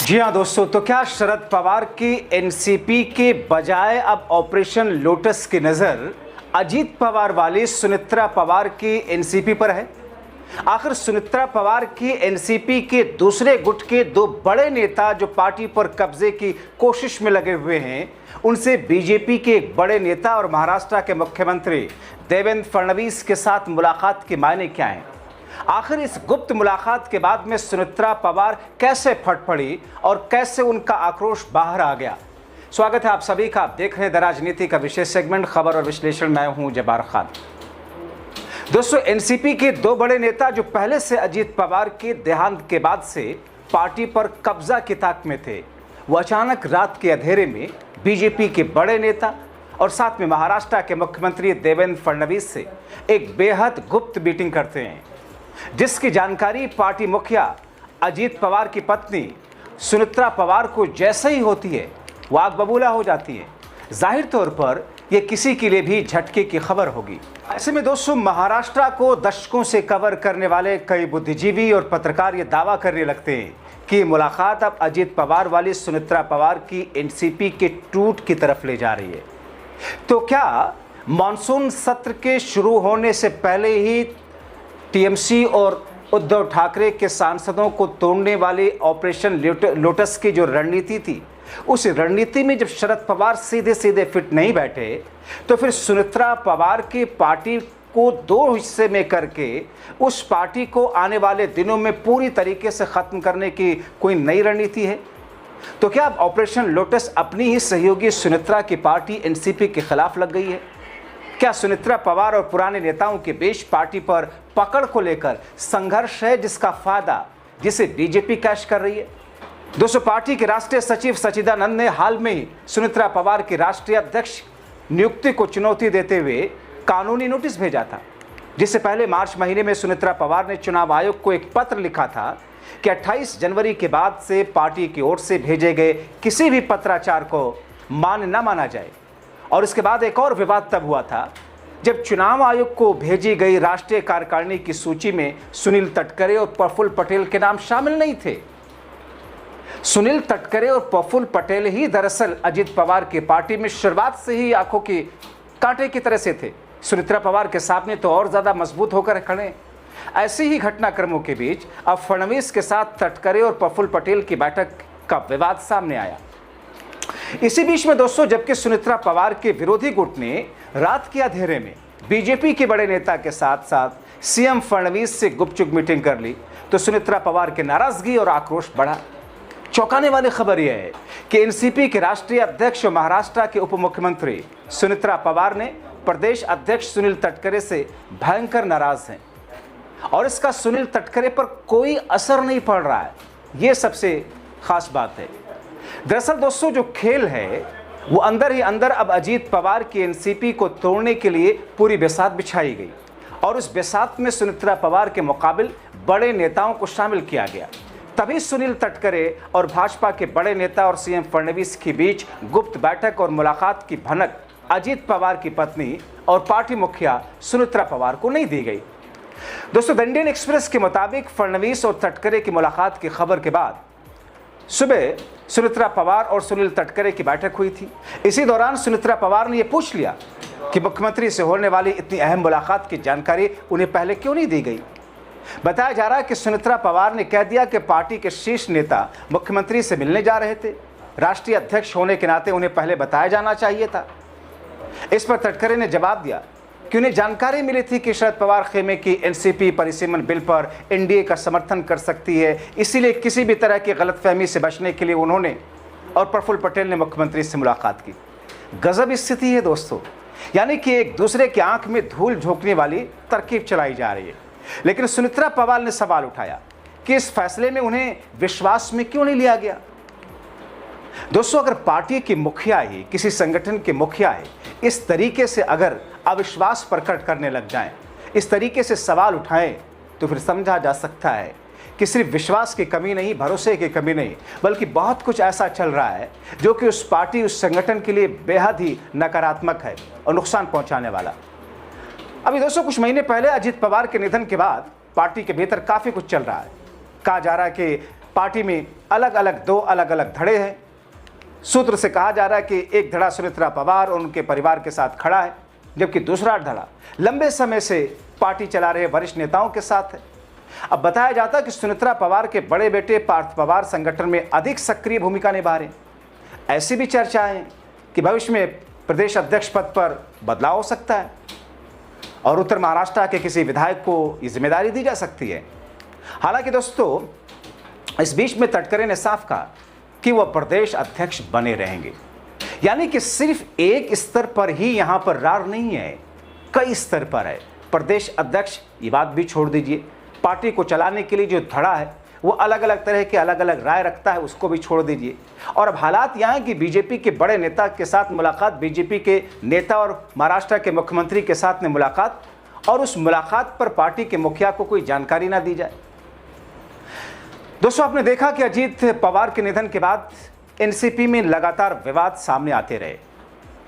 जी हाँ दोस्तों, तो क्या शरद पवार की एनसीपी के बजाय अब ऑपरेशन लोटस की नज़र अजीत पवार वाली सुनेत्रा पवार की एनसीपी पर है? आखिर सुनेत्रा पवार की एनसीपी के दूसरे गुट के दो बड़े नेता जो पार्टी पर कब्जे की कोशिश में लगे हुए हैं, उनसे बीजेपी के एक बड़े नेता और महाराष्ट्र के मुख्यमंत्री देवेंद्र फडणवीस के साथ मुलाकात के मायने क्या हैं? आखिर इस गुप्त मुलाकात के बाद में सुनेत्रा पवार कैसे फट पड़ी और कैसे उनका आक्रोश बाहर आ गया? स्वागत है आप सभी का। आप देख रहे हैं द राजनीति का विशेष सेगमेंट खबर और विश्लेषण। मैं हूं जब्बार खान। दोस्तों, एनसीपी के दो बड़े नेता जो पहले से अजीत पवार के देहांत के बाद से पार्टी पर कब्जा की ताक में थे, वो अचानक रात के अंधेरे में बीजेपी के बड़े नेता और साथ में महाराष्ट्र के मुख्यमंत्री देवेंद्र फडणवीस से एक बेहद गुप्त मीटिंग करते हैं, जिसकी जानकारी पार्टी मुखिया अजीत पवार की पत्नी सुनेत्रा पवार को जैसे ही होती है, वो आग बबूला हो जाती है। जाहिर तौर पर यह किसी के लिए भी झटके की खबर होगी। ऐसे में दोस्तों, महाराष्ट्र को दशकों से कवर करने वाले कई बुद्धिजीवी और पत्रकार ये दावा करने लगते हैं कि मुलाकात अब अजीत पवार वाली सुनेत्रा पवार की एनसीपी के टूट की तरफ ले जा रही है। तो क्या मानसून सत्र के शुरू होने से पहले ही टीएमसी और उद्धव ठाकरे के सांसदों को तोड़ने वाली ऑपरेशन लोटस की जो रणनीति थी, उस रणनीति में जब शरद पवार सीधे सीधे फिट नहीं बैठे, तो फिर सुनेत्रा पवार की पार्टी को दो हिस्से में करके उस पार्टी को आने वाले दिनों में पूरी तरीके से खत्म करने की कोई नई रणनीति है? तो क्या अब ऑपरेशन लोटस अपनी ही सहयोगी सुनेत्रा की पार्टी एनसीपी के खिलाफ लग गई है? क्या सुनेत्रा पवार और पुराने नेताओं के बीच पार्टी पर पकड़ को लेकर संघर्ष है, जिसे बीजेपी कैश कर रही है? दोस्तों, पार्टी के राष्ट्रीय सचिव सच्चिदानंद ने हाल में ही सुनेत्रा पवार की राष्ट्रीय अध्यक्ष नियुक्ति को चुनौती देते हुए कानूनी नोटिस भेजा था, जिससे पहले मार्च महीने में सुनेत्रा पवार ने चुनाव आयोग को एक पत्र लिखा था कि 28 जनवरी के बाद से पार्टी की ओर से भेजे गए किसी भी पत्राचार को मान्य न माना जाए। और इसके बाद एक और विवाद तब हुआ था जब चुनाव आयोग को भेजी गई राष्ट्रीय कार्यकारिणी की सूची में सुनील तटकरे और प्रफुल्ल पटेल के नाम शामिल नहीं थे। सुनील तटकरे और प्रफुल्ल पटेल ही दरअसल अजीत पवार की पार्टी में शुरुआत से ही आंखों की कांटे की तरह से थे। सुनेत्रा पवार के सामने तो और ज्यादा मजबूत होकर खड़े। ऐसे ही घटनाक्रमों के बीच अब फडणवीस के साथ तटकरे और प्रफुल्ल पटेल की बैठक का विवाद सामने आया। इसी बीच में दोस्तों, जबकि सुनेत्रा पवार के विरोधी गुट ने रात के अंधेरे में बीजेपी के बड़े नेता के साथ साथ सीएम फडणवीस से गुपचुप मीटिंग कर ली, तो सुनेत्रा पवार की नाराजगी और आक्रोश बढ़ा। चौंकाने वाली खबर यह है कि एनसीपी के राष्ट्रीय अध्यक्ष और महाराष्ट्र के उप मुख्यमंत्री सुनेत्रा पवार ने प्रदेश अध्यक्ष सुनील तटकरे से भयंकर नाराज हैं और इसका सुनील तटकरे पर कोई असर नहीं पड़ रहा है। यह सबसे खास बात है। दरअसल दोस्तों, जो खेल है वो अंदर ही अंदर अब अजीत पवार की एनसीपी को तोड़ने के लिए पूरी बिसात बिछाई गई और उस बिसात में सुनेत्रा पवार के मुकाबिल बड़े नेताओं को शामिल किया गया। तभी सुनील तटकरे और भाजपा के बड़े नेता और सीएम फडणवीस के बीच गुप्त बैठक और मुलाकात की भनक अजीत पवार की पत्नी और पार्टी मुखिया सुनेत्रा पवार को नहीं दी गई। दोस्तों, द इंडियन एक्सप्रेस के मुताबिक फडणवीस और तटकरे की मुलाकात की खबर के बाद सुबह सुनेत्रा पवार और सुनील तटकरे की बैठक हुई थी। इसी दौरान सुनेत्रा पवार ने यह पूछ लिया कि मुख्यमंत्री से होने वाली इतनी अहम मुलाकात की जानकारी उन्हें पहले क्यों नहीं दी गई। बताया जा रहा है कि सुनेत्रा पवार ने कह दिया कि पार्टी के शीर्ष नेता मुख्यमंत्री से मिलने जा रहे थे, राष्ट्रीय अध्यक्ष होने के नाते उन्हें पहले बताया जाना चाहिए था। इस पर तटकरे ने जवाब दिया कि उन्हें जानकारी मिली थी कि शरद पवार खेमे की एनसीपी परिसीमन बिल पर एनडीए का समर्थन कर सकती है, इसीलिए किसी भी तरह की गलतफहमी से बचने के लिए उन्होंने और प्रफुल्ल पटेल ने मुख्यमंत्री से मुलाकात की। गजब स्थिति है दोस्तों, यानी कि एक दूसरे की आंख में धूल झोंकने वाली तरकीब चलाई जा रही है। लेकिन सुनेत्रा पवार ने सवाल उठाया कि इस फैसले में उन्हें विश्वास में क्यों नहीं लिया गया। दोस्तों, अगर पार्टी की मुखिया ही, किसी संगठन के मुखिया ही इस तरीके से अगर अविश्वास प्रकट करने लग जाएं, इस तरीके से सवाल उठाएं, तो फिर समझा जा सकता है कि सिर्फ विश्वास की कमी नहीं, भरोसे की कमी नहीं, बल्कि बहुत कुछ ऐसा चल रहा है जो कि उस पार्टी, उस संगठन के लिए बेहद ही नकारात्मक है और नुकसान पहुंचाने वाला। अभी दोस्तों, कुछ महीने पहले अजीत पवार के निधन के बाद पार्टी के भीतर काफ़ी कुछ चल रहा है। कहा जा रहा है कि पार्टी में अलग अलग दो अलग अलग धड़े हैं। सूत्र से कहा जा रहा है कि एक धड़ा सुनेत्रा पवार और उनके परिवार के साथ खड़ा है, जबकि दूसरा धड़ा लंबे समय से पार्टी चला रहे वरिष्ठ नेताओं के साथ है। अब बताया जाता है कि सुनेत्रा पवार के बड़े बेटे पार्थ पवार संगठन में अधिक सक्रिय भूमिका निभा रहे हैं। ऐसी भी चर्चाएं हैं कि भविष्य में प्रदेश अध्यक्ष पद पर बदलाव हो सकता है और उत्तर महाराष्ट्र के किसी विधायक को ये जिम्मेदारी दी जा सकती है। हालांकि दोस्तों, इस बीच में तटकरे ने साफ कहा कि वह प्रदेश अध्यक्ष बने रहेंगे, यानी कि सिर्फ एक स्तर पर ही यहां पर रार नहीं है, कई स्तर पर है। प्रदेश अध्यक्ष, ये बात भी छोड़ दीजिए, पार्टी को चलाने के लिए जो धड़ा है वो अलग अलग तरह के अलग अलग राय रखता है, उसको भी छोड़ दीजिए। और अब हालात यहाँ हैं कि बीजेपी के बड़े नेता के साथ मुलाकात, बीजेपी के नेता और महाराष्ट्र के मुख्यमंत्री के साथ में मुलाकात, और उस मुलाकात पर पार्टी के मुखिया को कोई जानकारी ना दी जाए। दोस्तों, आपने देखा कि अजीत पवार के निधन के बाद एनसीपी में लगातार विवाद सामने आते रहे।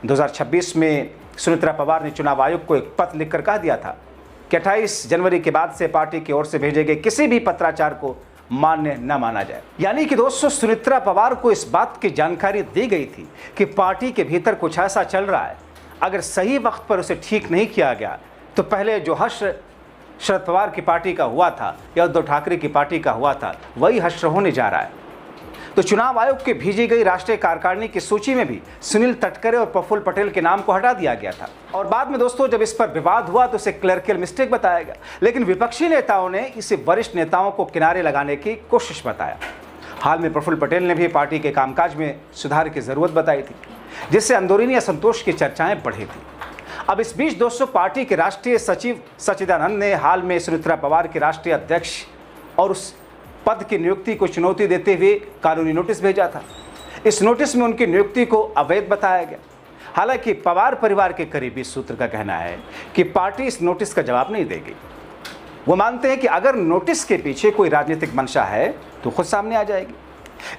2026 में सुनेत्रा पवार ने चुनाव आयोग को एक पत्र लिखकर कह दिया था कि 28 जनवरी के बाद से पार्टी की ओर से भेजे गए किसी भी पत्राचार को मान्य न माना जाए। यानी कि दोस्तों, सुनेत्रा पवार को इस बात की जानकारी दी गई थी कि पार्टी के भीतर कुछ ऐसा चल रहा है, अगर सही वक्त पर उसे ठीक नहीं किया गया तो पहले जो हर्ष शरद पवार की पार्टी का हुआ था या उद्धव ठाकरे की पार्टी का हुआ था, वही हश्र होने जा रहा है। तो चुनाव आयोग के भेजी गई राष्ट्रीय कार्यकारिणी की सूची में भी सुनील तटकरे और प्रफुल्ल पटेल के नाम को हटा दिया गया था। और बाद में दोस्तों, जब इस पर विवाद हुआ तो उसे क्लर्कियल मिस्टेक बताया गया, लेकिन विपक्षी नेताओं ने इसे वरिष्ठ नेताओं को किनारे लगाने की कोशिश बताया। हाल में प्रफुल्ल पटेल ने भी पार्टी के कामकाज में सुधार की जरूरत बताई थी, जिससे अंदरूनी असंतोष की चर्चाएं बढ़ी थी। अब इस बीच दोस्तों, पार्टी के राष्ट्रीय सचिव सच्चिदानंद ने हाल में सुनेत्रा पवार के राष्ट्रीय अध्यक्ष और उस पद की नियुक्ति को चुनौती देते हुए कानूनी नोटिस भेजा था। इस नोटिस में उनकी नियुक्ति को अवैध बताया गया। हालांकि पवार परिवार के करीबी सूत्र का कहना है कि पार्टी इस नोटिस का जवाब नहीं देगी। वो मानते हैं कि अगर नोटिस के पीछे कोई राजनीतिक मंशा है तो खुद सामने आ जाएगी।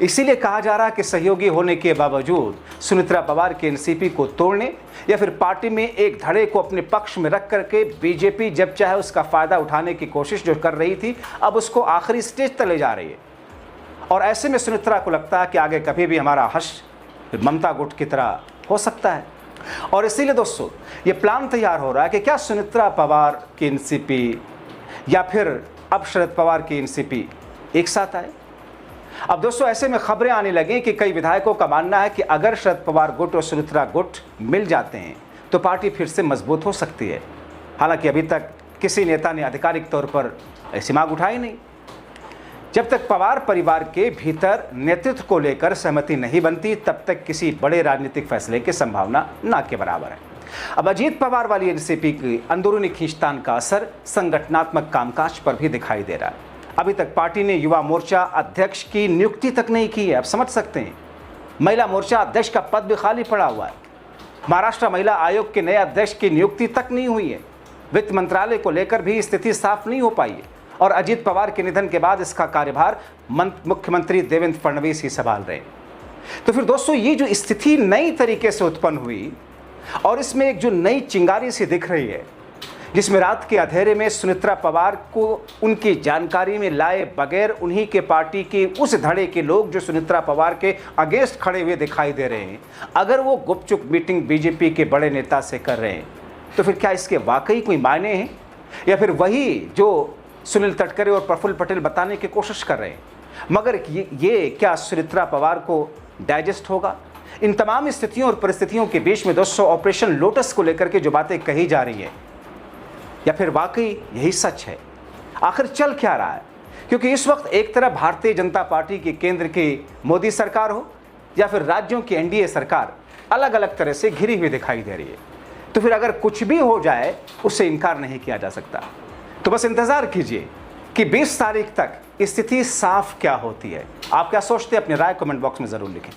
इसीलिए कहा जा रहा है कि सहयोगी होने के बावजूद सुनेत्रा पवार के एनसीपी को तोड़ने या फिर पार्टी में एक धड़े को अपने पक्ष में रख करके बीजेपी जब चाहे उसका फायदा उठाने की कोशिश जो कर रही थी, अब उसको आखिरी स्टेज तक ले जा रही है। और ऐसे में सुनेत्रा को लगता है कि आगे कभी भी हमारा हर्ष ममता गुट की तरह हो सकता है। और इसीलिए दोस्तों, ये प्लान तैयार हो रहा है कि क्या सुनेत्रा पवार की एनसीपी या फिर अब शरद पवार की एनसीपी एक साथ आए। अब दोस्तों, ऐसे में खबरें आने लगी कि कई विधायकों का मानना है कि अगर शरद पवार गुट और सुनेत्रा गुट मिल जाते हैं तो पार्टी फिर से मजबूत हो सकती है। हालांकि अभी तक किसी नेता ने आधिकारिक तौर पर ऐसी मांग उठाई नहीं। जब तक पवार परिवार के भीतर नेतृत्व को लेकर सहमति नहीं बनती, तब तक किसी बड़े राजनीतिक फैसले की संभावना ना के बराबर है। अब अजीत पवार वाली एनसीपी की अंदरूनी खींचतान का असर संगठनात्मक कामकाज पर भी दिखाई दे रहा है। अभी तक पार्टी ने युवा मोर्चा अध्यक्ष की नियुक्ति तक नहीं की है। आप समझ सकते हैं, महिला मोर्चा अध्यक्ष का पद भी खाली पड़ा हुआ है। महाराष्ट्र महिला आयोग के नए अध्यक्ष की नियुक्ति तक नहीं हुई है। वित्त मंत्रालय को लेकर भी स्थिति साफ नहीं हो पाई है और अजीत पवार के निधन के बाद इसका कार्यभार मुख्यमंत्री देवेंद्र फडणवीस ही संभाल रहे हैं। तो फिर दोस्तों, ये जो स्थिति नई तरीके से उत्पन्न हुई और इसमें एक जो नई चिंगारी सी दिख रही है, जिसमें रात के अंधेरे में सुनेत्रा पवार को उनकी जानकारी में लाए बगैर उन्हीं के पार्टी के उस धड़े के लोग जो सुनेत्रा पवार के अगेंस्ट खड़े हुए दिखाई दे रहे हैं, अगर वो गुपचुप मीटिंग बीजेपी के बड़े नेता से कर रहे हैं, तो फिर क्या इसके वाकई कोई मायने हैं या फिर वही जो सुनील तटकरे और प्रफुल्ल पटेल बताने की कोशिश कर रहे हैं? मगर ये क्या सुनेत्रा पवार को डाइजेस्ट होगा? इन तमाम स्थितियों और परिस्थितियों के बीच में दोस्तों, ऑपरेशन लोटस को लेकर के जो बातें कही जा रही है, या फिर वाकई यही सच है? आखिर चल क्या रहा है? क्योंकि इस वक्त एक तरफ भारतीय जनता पार्टी की केंद्र की मोदी सरकार हो या फिर राज्यों की एनडीए सरकार अलग अलग तरह से घिरी हुई दिखाई दे रही है। तो फिर अगर कुछ भी हो जाए, उससे इनकार नहीं किया जा सकता। तो बस इंतजार कीजिए कि 20 तारीख तक स्थिति साफ क्या होती है। आप क्या सोचते हैं? अपनी राय कमेंट बॉक्स में जरूर लिखें।